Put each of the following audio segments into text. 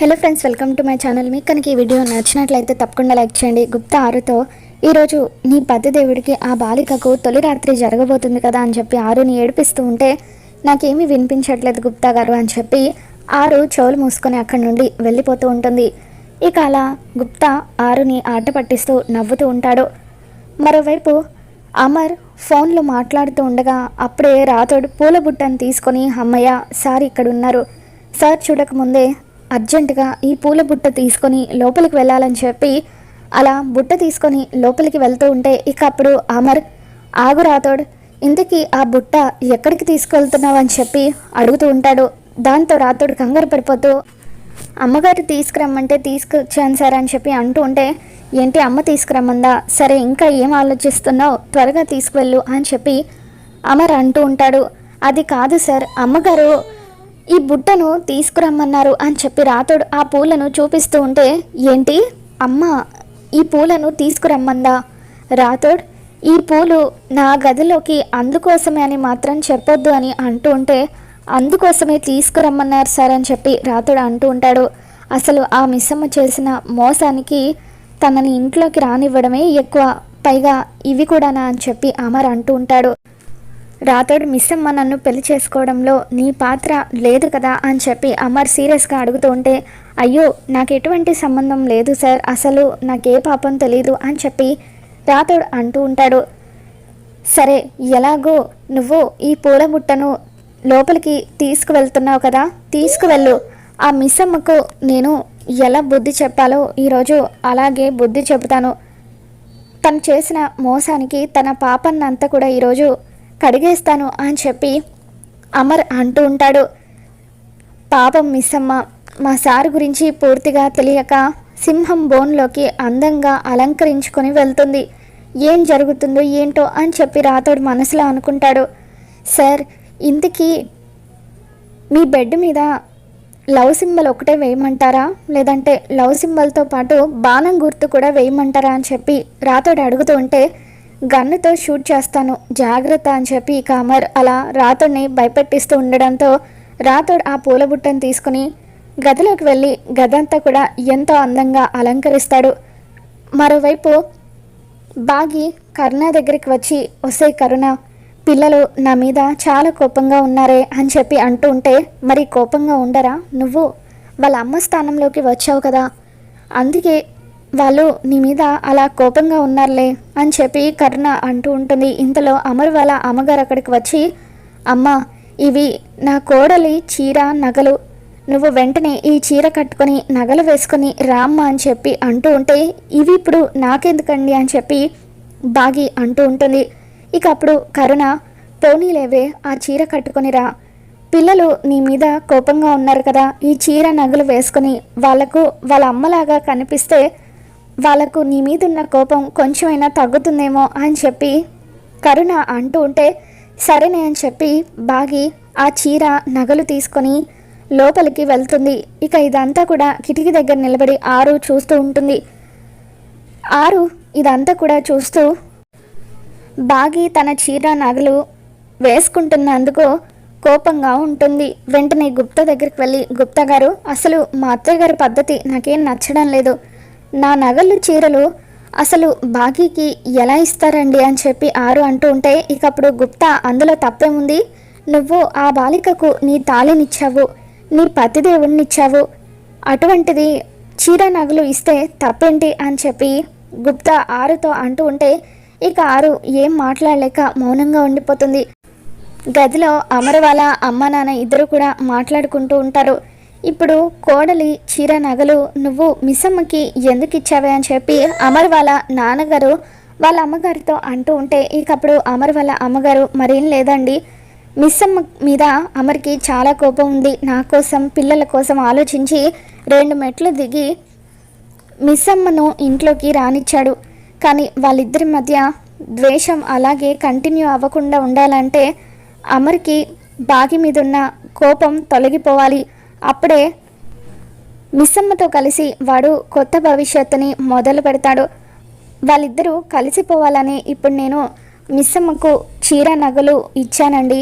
Hello friends, welcome to my channel. మీకు కనుక ఈ వీడియో నచ్చినట్లయితే తప్పకుండా లైక్ చేయండి. గుప్తా ఆరుతో ఈరోజు నీ పతిదేవుడికి ఆ బాలికకు తొలి రాత్రి జరగబోతుంది కదా అని చెప్పి ఆరుని ఏడిపిస్తూ ఉంటే నాకేమీ వినిపించట్లేదు గుప్తా గారు అని చెప్పి ఆరు చెవులు మూసుకొని అక్కడి నుండి వెళ్ళిపోతూ ఉంటుంది. ఇక అలా గుప్తా ఆరుని ఆట పట్టిస్తూ నవ్వుతూ ఉంటాడు. మరోవైపు అమర్ ఫోన్లో మాట్లాడుతూ ఉండగా అప్పుడే రాతోడు పూల బుట్టను తీసుకొని అమ్మయ్య సార్ ఇక్కడ ఉన్నారు సార్ చూడకముందే అర్జెంటుగా ఈ పూల బుట్ట తీసుకొని లోపలికి వెళ్ళాలని చెప్పి అలా బుట్ట తీసుకొని లోపలికి వెళ్తూ ఉంటే ఇక అప్పుడు అమర్ ఆగు రాతోడు, ఇంతకీ ఆ బుట్ట ఎక్కడికి తీసుకెళ్తున్నావు అని చెప్పి అడుగుతూ ఉంటాడు. దాంతో రాతోడు కంగారు పడిపోతూ అమ్మగారు తీసుకురమ్మంటే తీసుకొచ్చాను సార్ అని చెప్పి అంటూ ఉంటే ఏంటి అమ్మ తీసుకురమ్మందా, సరే ఇంకా ఏం ఆలోచిస్తున్నావు, త్వరగా తీసుకువెళ్ళు అని చెప్పి అమర్ అంటూ ఉంటాడు. అది కాదు సార్, అమ్మగారు ఈ బుట్టను తీసుకురమ్మన్నారు అని చెప్పి రాతోడు ఆ పూలను చూపిస్తూ ఉంటే ఏంటి అమ్మ ఈ పూలను తీసుకురమ్మందా, రాతోడ్ ఈ పూలు నా గదిలోకి అందుకోసమే అని మాత్రం చెప్పొద్దు అని అంటూ ఉంటే అందుకోసమే తీసుకురమ్మన్నారు సార్ అని చెప్పి రాతోడు అంటూ ఉంటాడు. అసలు ఆ మిస్సమ్మ చేసిన మోసానికి తనని ఇంట్లోకి రానివ్వడమే ఎక్కువ, పైగా ఇవి కూడానా అని చెప్పి అమర్ అంటూ ఉంటాడు. రాతోడు మిస్సమ్మ నన్ను పెళ్లి చేసుకోవడంలో నీ పాత్ర లేదు కదా అని చెప్పి అమర్ సీరియస్గా అడుగుతూ ఉంటే అయ్యో నాకు ఎటువంటి సంబంధం లేదు సార్, అసలు నాకే పాపం తెలీదు అని చెప్పి రాతోడు అంటూ ఉంటాడు. సరే ఎలాగో నువ్వు ఈ పూల బుట్టను లోపలికి తీసుకువెళ్తున్నావు కదా, తీసుకువెళ్ళు. ఆ మిస్సమ్మకు నేను ఎలా బుద్ధి చెప్పాలో ఈరోజు అలాగే బుద్ధి చెబుతాను. తను చేసిన మోసానికి తన పాపన్నంతా కూడా ఈరోజు కడిగేస్తాను అని చెప్పి అమర్ అంటూ ఉంటాడు. పాపం మిస్సమ్మ మా సార్ గురించి పూర్తిగా తెలియక సింహం బోన్లోకి అందంగా అలంకరించుకొని వెళ్తుంది, ఏం జరుగుతుందో ఏంటో అని చెప్పి రాతోడు మనసులో అనుకుంటాడు. సార్ ఇంతకీ మీ బెడ్ మీద లవ్ సింబల్ ఒకటే వేయమంటారా, లేదంటే లవ్ సింబల్తో పాటు బాణం గుర్తు కూడా వేయమంటారా అని చెప్పి రాతోడు అడుగుతూ ఉంటే గన్నుతో షూట్ చేస్తాను జాగ్రత్త అని చెప్పి ఇక అమర్ అలా రాతోడిని భయపెట్టిస్తూ ఉండడంతో రాతోడు ఆ పూల బుట్టను తీసుకుని గదిలోకి వెళ్ళి గదంతా కూడా ఎంతో అందంగా అలంకరిస్తాడు. మరోవైపు బాగి కరుణ దగ్గరికి వచ్చి వస్తే కరుణ పిల్లలు నా మీద చాలా కోపంగా ఉన్నారే అని చెప్పి అంటూ ఉంటే మరి కోపంగా ఉండరా, నువ్వు వాళ్ళ అమ్మ స్థానంలోకి వచ్చావు కదా, అందుకే వాళ్ళు నీ మీద అలా కోపంగా ఉన్నారులే అని చెప్పి కరుణ అంటూ ఉంటుంది. ఇంతలో అమర్ వాళ్ళ అమ్మగారు అక్కడికి వచ్చి అమ్మ ఇవి నా కోడలి చీర నగలు, నువ్వు వెంటనే ఈ చీర కట్టుకొని నగలు వేసుకొని రామ్మ అని చెప్పి అంటూ ఉంటే ఇవి ఇప్పుడు నాకెందుకండి అని చెప్పి బాగి అంటూ ఉంటుంది. ఇక అప్పుడు కరుణ పోనీలేవే ఆ చీర కట్టుకొని రా, పిల్లలు నీ మీద కోపంగా ఉన్నారు కదా, ఈ చీర నగలు వేసుకొని వాళ్ళకు వాళ్ళ అమ్మలాగా కనిపిస్తే వాళ్ళకు నీ మీద ఉన్న కోపం కొంచెమైనా తగ్గుతుందేమో అని చెప్పి కరుణ అంటూ ఉంటే సరేనే అని చెప్పి బాగి ఆ చీర నగలు తీసుకొని లోపలికి వెళ్తుంది. ఇక ఇదంతా కూడా కిటికీ దగ్గర నిలబడి ఆరు చూస్తూ ఉంటుంది. ఆరు ఇదంతా కూడా చూస్తూ బాగి తన చీర నగలు వేసుకుంటున్నందుకు కోపంగా ఉంటుంది. వెంటనే గుప్తా దగ్గరికి వెళ్ళి గుప్తా గారు అసలు మా అత్తయ్య గారి పద్ధతి నాకేం నచ్చడం లేదు, నా నగలు చీరలు అసలు బాగీకి ఎలా ఇస్తారండి అని చెప్పి ఆరు అంటూ ఉంటే ఇక అప్పుడు గుప్తా అందులో తప్పేముంది, నువ్వు ఆ బాలికకు నీ తాళినిచ్చావు, నీ పతిదేవుణ్ణిచ్చావు, అటువంటిది చీర నగలు ఇస్తే తప్పేంటి అని చెప్పి గుప్తా ఆరుతో అంటూ ఉంటే ఇక ఆరు ఏం మాట్లాడలేక మౌనంగా ఉండిపోతుంది. గదిలో అమర్ వాళ్ళ అమ్మ నాన్న ఇద్దరు కూడా మాట్లాడుకుంటూ ఉంటారు. ఇప్పుడు కోడలి చీర నగలు నువ్వు మిస్సమ్మకి ఎందుకు ఇచ్చావే అని చెప్పి అమర్ వాళ్ళ నాన్నగారు వాళ్ళ అమ్మగారితో అంటూ ఉంటే ఇక అప్పుడు అమర్ వాళ్ళ అమ్మగారు మరేం లేదండి, మిస్సమ్మ మీద అమర్కి చాలా కోపం ఉంది, నా కోసం పిల్లల కోసం ఆలోచించి 2 మెట్లు దిగి మిస్సమ్మను ఇంట్లోకి రానిచ్చాడు, కానీ వాళ్ళిద్దరి మధ్య ద్వేషం అలాగే కంటిన్యూ అవ్వకుండా ఉండాలంటే అమర్కి బాగి మీద ఉన్న కోపం తొలగిపోవాలి, అప్పుడే మిస్సమ్మతో కలిసి వాడు కొత్త భవిష్యత్తుని మొదలు పెడతాడు. వాళ్ళిద్దరూ కలిసిపోవాలని ఇప్పుడు నేను మిస్సమ్మకు చీర నగలు ఇచ్చానండి,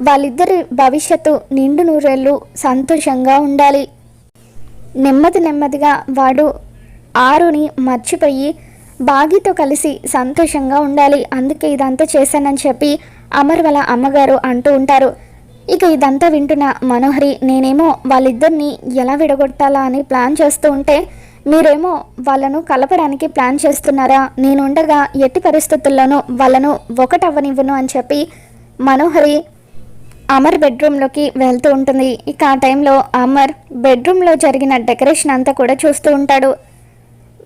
వాళ్ళిద్దరి భవిష్యత్తు నిండు నూరేళ్ళు సంతోషంగా ఉండాలి. నెమ్మది నెమ్మదిగా వాడు ఆరుని మర్చిపోయి బాగితో కలిసి సంతోషంగా ఉండాలి, అందుకే ఇదంతా చేశానని చెప్పి అమర్ వాళ్ళ అమ్మగారు అంటూ ఉంటారు. ఇక ఇదంతా వింటున్న మనోహరి, నేనేమో వాళ్ళిద్దరిని ఎలా విడగొట్టాలా అని ప్లాన్ చేస్తూ ఉంటే మీరేమో వాళ్ళను కలపడానికి ప్లాన్ చేస్తున్నారా, నేనుండగా ఎట్టి పరిస్థితుల్లోనూ వాళ్ళను ఒకటవ్వనివ్వను అని చెప్పి మనోహరి అమర్ బెడ్రూమ్లోకి వెళ్తూ ఉంటుంది. ఇక ఆ టైంలో అమర్ బెడ్రూమ్లో జరిగిన డెకరేషన్ అంతా కూడా చూస్తూ ఉంటాడు.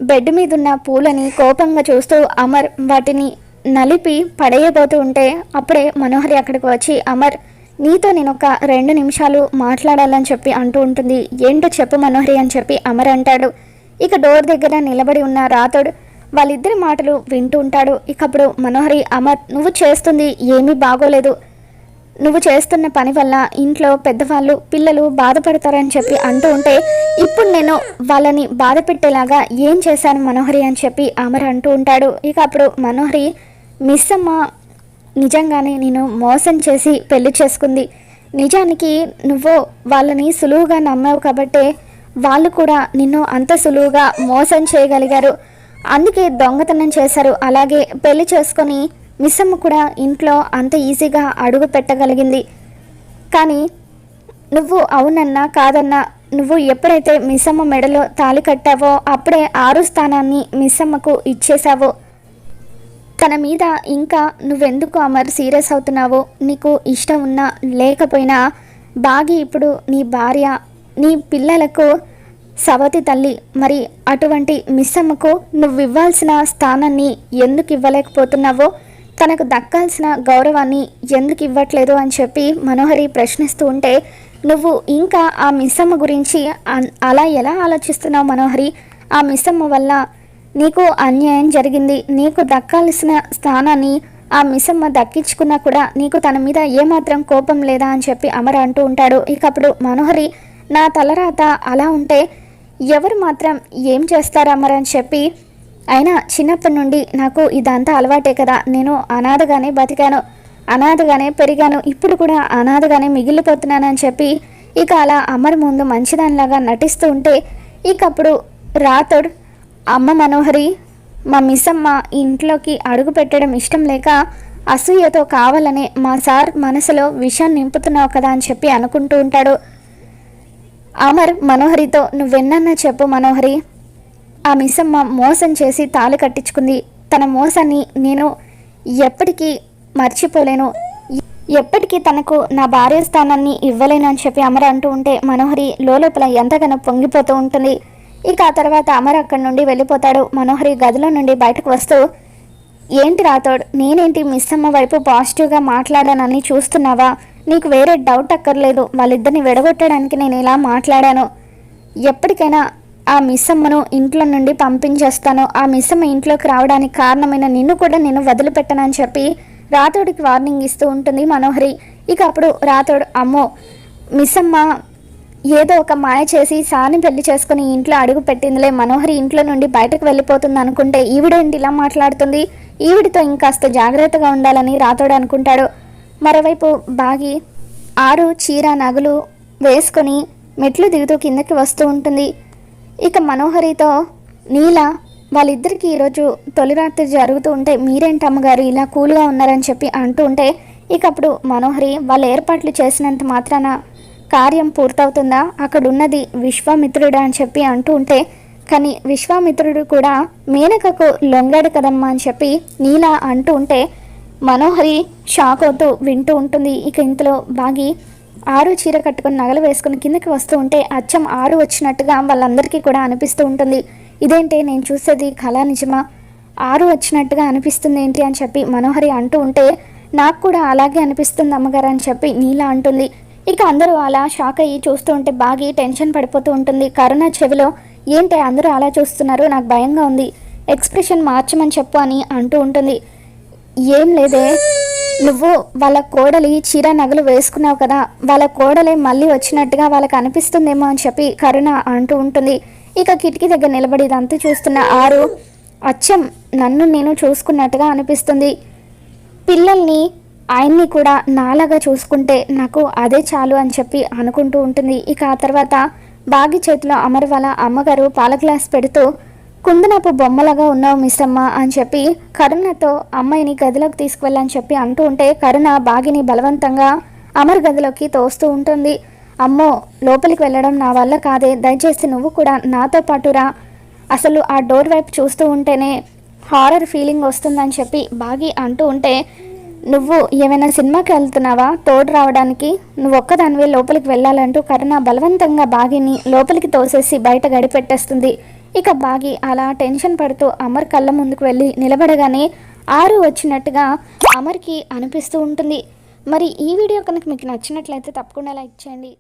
బెడ్ మీద ఉన్న పూలని కోపంగా చూస్తూ అమర్ వాటిని నలిపి పడేయబోతూ ఉంటే అప్పుడే మనోహరి అక్కడికి వచ్చి, అమర్ నీతో నేను ఒక 2 నిమిషాలు మాట్లాడాలని చెప్పి అంటూ ఉంటుంది. ఏంటో చెప్పు మనోహరి అని చెప్పి అమర్ అంటాడు. ఇక డోర్ దగ్గర నిలబడి ఉన్న రాథోడ్ వాళ్ళిద్దరి మాటలు వింటూ ఉంటాడు. ఇక అప్పుడు మనోహరి, అమర్ నువ్వు చేస్తుంది ఏమీ బాగోలేదు, నువ్వు చేస్తున్న పని వల్ల ఇంట్లో పెద్దవాళ్ళు పిల్లలు బాధపడతారని చెప్పి అంటూ ఉంటే ఇప్పుడు నేను వాళ్ళని బాధ పెట్టేలాగా ఏం చేశాను మనోహరి అని చెప్పి అమర్ అంటూ ఉంటాడు. ఇక అప్పుడు మనోహరి, మిస్ అమ్మ నిజంగానే నేను మోసం చేసి పెళ్లి చేసుకుంది, నిజానికి నువ్వు వాళ్ళని సులువుగా నమ్మావు కాబట్టే వాళ్ళు కూడా నిన్ను అంత సులువుగా మోసం చేయగలిగారు, అందుకే దొంగతనం చేశారు, అలాగే పెళ్లి చేసుకొని మిస్సమ్మ కూడా ఇంట్లో అంత ఈజీగా అడుగు పెట్టగలిగింది. కానీ నువ్వు అవునన్నా కాదన్నా నువ్వు ఎప్పుడైతే మిస్సమ్మ మెడలో తాళి కట్టావో అప్పుడే 6 స్థానాన్ని మిస్సమ్మకు ఇచ్చేశావో, తన మీద ఇంకా నువ్వెందుకు అమర్ సీరియస్ అవుతున్నావో, నీకు ఇష్టం ఉన్నా లేకపోయినా బాగి ఇప్పుడు నీ భార్య, నీ పిల్లలకు సవతి తల్లి, మరి అటువంటి మిస్సమ్మకు నువ్వు ఇవ్వాల్సిన స్థానాన్ని ఎందుకు ఇవ్వలేకపోతున్నావో, తనకు దక్కాల్సిన గౌరవాన్ని ఎందుకు ఇవ్వట్లేదు అని చెప్పి మనోహరి ప్రశ్నిస్తూ ఉంటే, నువ్వు ఇంకా ఆ మిస్సమ్మ గురించి అలా ఎలా ఆలోచిస్తున్నావు మనోహరి, ఆ మిస్సమ్మ వల్ల నీకు అన్యాయం జరిగింది, నీకు దక్కాల్సిన స్థానాన్ని ఆ మిస్సమ్మ దక్కించుకున్నా కూడా నీకు తన మీద ఏమాత్రం కోపం లేదా అని చెప్పి అమర్ అంటూ ఉంటాడు. ఇక అప్పుడు మనోహరి, నా తలరాత అలా ఉంటే ఎవరు మాత్రం ఏం చేస్తారు అమర్ అని చెప్పి, అయినా చిన్నప్పటి నుండి నాకు ఇదంతా అలవాటే కదా, నేను అనాథగానే బతికాను, అనాథగానే పెరిగాను, ఇప్పుడు కూడా అనాథగానే మిగిలిపోతున్నానని చెప్పి ఇక అలా అమర్ ముందు మంచిదానిలాగా నటిస్తూ ఉంటే ఇక అప్పుడు రాథోడ్, అమ్మ మనోహరి, మా మిస్సమ్మ ఇంట్లోకి అడుగు పెట్టడం ఇష్టం లేక అసూయతో కావాలనే మా సార్ మనసులో విషం నింపుతున్నావు కదా అని చెప్పి అనుకుంటూ ఉంటాడు. అమర్ మనోహరితో, నువ్వెన్నన్నా చెప్పు మనోహరి, ఆ మిస్సమ్మ మోసం చేసి తాళి కట్టించుకుంది, తన మోసాన్ని నేను ఎప్పటికీ మర్చిపోలేను, ఎప్పటికీ తనకు నా భార్య స్థానాన్ని ఇవ్వలేను అని చెప్పి అమర్ అంటూ ఉంటే మనోహరి లోపల ఎంతగానో పొంగిపోతూ ఉంటుంది. ఇక ఆ తర్వాత అమర్ అక్కడి నుండి వెళ్ళిపోతాడు. మనోహరి గదిలో నుండి బయటకు వస్తూ, ఏంటి రాథోడ్, నేనేంటి మిస్సమ్మ వైపు పాజిటివ్గా మాట్లాడానని చూస్తున్నావా, నీకు వేరే డౌట్ అక్కర్లేదు, వాళ్ళిద్దరిని విడగొట్టడానికి నేను ఇలా మాట్లాడాను, ఎప్పటికైనా ఆ మిస్సమ్మను ఇంట్లో నుండి పంపించేస్తాను, ఆ మిస్సమ్మ ఇంట్లోకి రావడానికి కారణమైన నిన్ను కూడా నేను వదిలిపెట్టనని చెప్పి రాథోడికి వార్నింగ్ ఇస్తూ ఉంటుంది మనోహరి. ఇక అప్పుడు రాథోడ్, అమ్మో మిస్సమ్మ ఏదో ఒక మాయ చేసి సాని పెళ్లి చేసుకుని ఇంట్లో అడుగు పెట్టిందిలే, మనోహరి ఇంట్లో నుండి బయటకు వెళ్ళిపోతుంది అనుకుంటే ఈవిడేంటి ఇలా మాట్లాడుతుంది, ఈవిడితో ఇంకాస్త జాగ్రత్తగా ఉండాలని రాథోడ్ అనుకుంటాడు. మరోవైపు బాగి ఆరు చీర నగలు వేసుకొని మెట్లు దిగుతూ కిందకి వస్తూ ఉంటుంది. ఇక మనోహరితో, నీల వాళ్ళిద్దరికీ ఈరోజు తొలి రాత్రి జరుగుతూ ఉంటే మీరేంటి అమ్మగారు ఇలా కూల్గా ఉన్నారని చెప్పి అంటూ ఉంటే ఇక అప్పుడు మనోహరి, వాళ్ళ ఏర్పాట్లు చేసినంత మాత్రాన కార్యం పూర్తవుతుందా, అక్కడున్నది విశ్వామిత్రుడు అని చెప్పి అంటూ ఉంటే, కానీ విశ్వామిత్రుడు కూడా మేనకకు లొంగాడు కదమ్మా అని చెప్పి నీల అంటూ ఉంటే మనోహరి షాక్ అవుతూ వింటూ ఉంటుంది. ఇక ఇంతలో బాగి ఆరు చీర కట్టుకుని నగలు వేసుకుని కిందకి వస్తూ ఉంటే అచ్చం ఆరు వచ్చినట్టుగా వాళ్ళందరికీ కూడా అనిపిస్తూ ఉంటుంది. ఇదేంటి నేను చూసేది కళ నిజమా, ఆరు వచ్చినట్టుగా అనిపిస్తుంది ఏంటి అని చెప్పి మనోహరి అంటూ ఉంటే, నాకు కూడా అలాగే అనిపిస్తుంది అమ్మగారు అని చెప్పి నీల అంటుంది. ఇక అందరూ అలా షాక్ అయ్యి చూస్తూ ఉంటే బాగి టెన్షన్ పడిపోతూ ఉంటుంది. కరుణ చెవిలో, ఏంటి అందరూ అలా చూస్తున్నారు, నాకు భయంగా ఉంది, ఎక్స్ప్రెషన్ మార్చమని చెప్పు అని అంటూ ఉంటుంది. ఏం లేదే, నువ్వు వాళ్ళ కోడలి చీర నగలు వేసుకున్నావు కదా, వాళ్ళ కోడలే మళ్ళీ వచ్చినట్టుగా వాళ్ళకి అనిపిస్తుందేమో అని చెప్పి కరుణ అంటూ ఉంటుంది. ఇక కిటికీ దగ్గర నిలబడి ఇదంతా చూస్తున్న ఆరు, అచ్చం నన్ను నేను చూసుకున్నట్టుగా అనిపిస్తుంది, పిల్లల్ని ఆయన్ని కూడా నాలాగా చూసుకుంటే నాకు అదే చాలు అని చెప్పి అనుకుంటూ ఉంటుంది. ఇక ఆ తర్వాత బాగి చేతిలో అమర్ వాళ్ళ అమ్మగారు పాల గ్లాస్ పెడుతూ కుందనపు బొమ్మలాగా ఉన్నావు మిస్సమ్మ అని చెప్పి కరుణతో అమ్మాయిని గదిలోకి తీసుకువెళ్ళని చెప్పి అంటూ ఉంటే కరుణ బాగిని బలవంతంగా అమర్ గదిలోకి తోస్తూ ఉంటుంది. అమ్మో, లోపలికి వెళ్ళడం నా వల్ల కాదే, దయచేసి నువ్వు కూడా నాతో పాటు రా, అసలు ఆ డోర్ వైపు చూస్తూ ఉంటేనే హారర్ ఫీలింగ్ వస్తుందని చెప్పి బాగి అంటూ ఉంటే, నువ్వు ఏమైనా సినిమాకి వెళ్తున్నావా తోడు రావడానికి, నువ్వు ఒక్కదానివే లోపలికి వెళ్ళాలంటూ కరుణ బలవంతంగా బాగిని లోపలికి తోసేసి బయట గడిపెట్టేస్తుంది. ఇక బాగి అలా టెన్షన్ పడుతూ అమర్ కళ్ళ ముందుకు వెళ్ళి నిలబడగానే ఆరు వచ్చినట్టుగా అమర్కి అనిపిస్తూ ఉంటుంది. మరి ఈ వీడియో కనుక మీకు నచ్చినట్లయితే తప్పకుండా లైక్ చేయండి.